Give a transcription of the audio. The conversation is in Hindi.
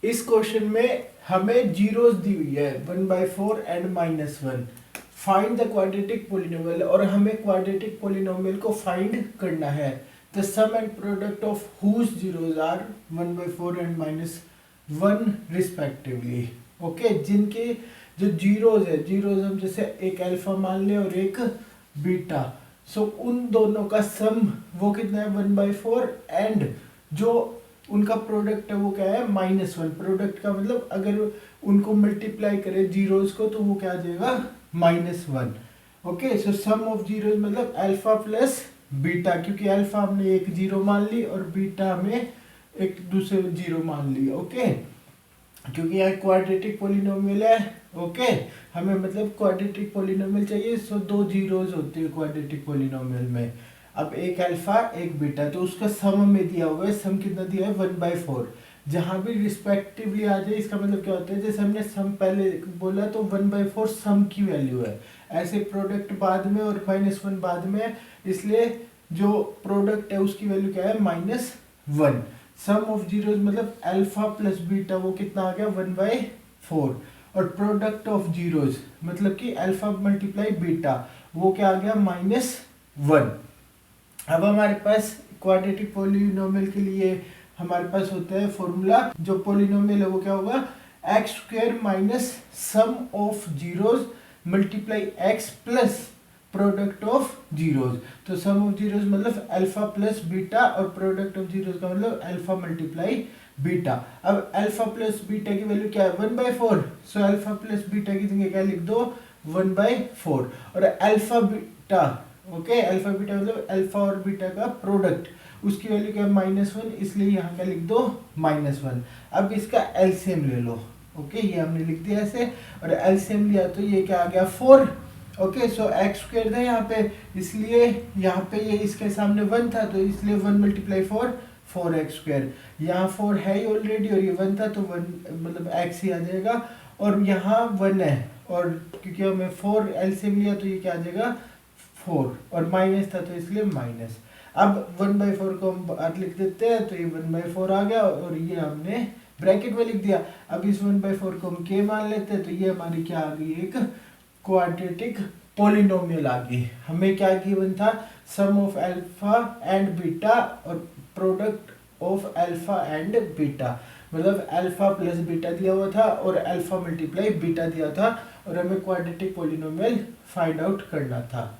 इस क्वेश्चन में हमें जीरोस दी हुई है 1/4 and -1। Find the quadratic polynomial, और हमें क्वाड्रेटिक पोलिनोमियल को फाइंड करना है। The sum and product of whose zeros are 1/4 and -1 respectively. Okay, जिनके जो जीरोस है, जीरोस हम जैसे एक अल्फा मान ले और एक बीटा, सो उन दोनों का सम वो कितना है 1/4, एंड जो उनका प्रोडक्ट है वो क्या है -1। प्रोडक्ट का मतलब अगर उनको मल्टीप्लाई करे जीरोस को तो वो क्या आ जाएगा -1। Okay, so sum of zeros मतलब अल्फा प्लस बीटा, क्योंकि अल्फा हमने एक जीरो मान ली और बीटा हमें एक दूसरे जीरो मान ली। ओके, क्योंकि यहाँ क्वाड्रेटिक पोलिनोमियल है। ओके, हमें मतलब क्वाड्रेटिक पोलिनोमियल चाहिए, सो दो जीरोस होते हैं क्वाड्रेटिक पोलिनोमियल में। अब एक अल्फा एक बीटा, तो उसका सम में दिया हुआ है। सम कितना दिया है 1/4। जहां भी रिस्पेक्टिवली आ जाए इसका मतलब क्या होता है, जैसे हमने सम पहले बोला तो 1/4 सम की वैल्यू है, ऐसे प्रोडक्ट बाद में और -1 बाद में है, इसलिए जो प्रोडक्ट है उसकी वैल्यू क्या है -1। सम ऑफ जीरोस मतलब अल्फा प्लस बीटा वो कितना आ गया 1/4, और प्रोडक्ट ऑफ जीरोस मतलब कि अल्फा मल्टीप्लाई बीटा वो क्या आ गया -1। अब हमारे पास क्वाड्रेटिक पोलिनोमियल के लिए हमारे पास होता है फॉर्मूला, जो पोलिनोमियल है वो क्या होगा x² minus sum of zeros multiply x plus product of zeros. तो सम ऑफ जीरोस मतलब अल्फा प्लस बीटा, और प्रोडक्ट ऑफ जीरोस का मतलब अल्फा मल्टीप्लाई बीटा। अब अल्फा प्लस बीटा की वैल्यू क्या है 1/4, सो अल्फा प्लस बीटा की जगह क्या लिख दो 1/4, और alpha beta, okay, alpha beta मतलब अल्फा और बीटा का प्रोडक्ट, उसकी वैल्यू क्या है -1, इसलिए यहाँ का लिख दो -1। अब इसका एलसीएम ले लो। ओके, ये हमने लिख दिया ऐसे, और एलसीएम लिया तो ये क्या आ गया 4। ओके, सो x² था यहाँ पे, इसलिए यहाँ पे ये इसके सामने 1 था तो इसलिए 1 × 4 4x²। यहाँ 4 है ही ऑलरेडी और ये 1 था तो 1 मतलब x ही आ जाएगा, और यहाँ 1 है, और क्योंकि हमें 4 एलसीएम लिया तो ये क्या आ जाएगा 4, और माइनस था तो इसलिए माइनस। अब 1/4 को हम बाहर लिख देते हैं तो ये 1/4 आ गया, और ये हमने ब्रैकेट में लिख दिया। अब इस 1/4 को हम k मान लेते हैं तो ये हमारी क्या आ गई एक क्वाड्रेटिक पोलिनोमियल आ गई। हमें क्या गिवन था सम ऑफ अल्फा एंड बीटा और product of alpha and beta, मतलब अल्फा प्लस बीटा दिया हुआ था और अल्फा मल्टीप्लाई बीटा दिया था, और हमें क्वाड्रेटिक पोलिनोमियल फाइंड आउट करना था।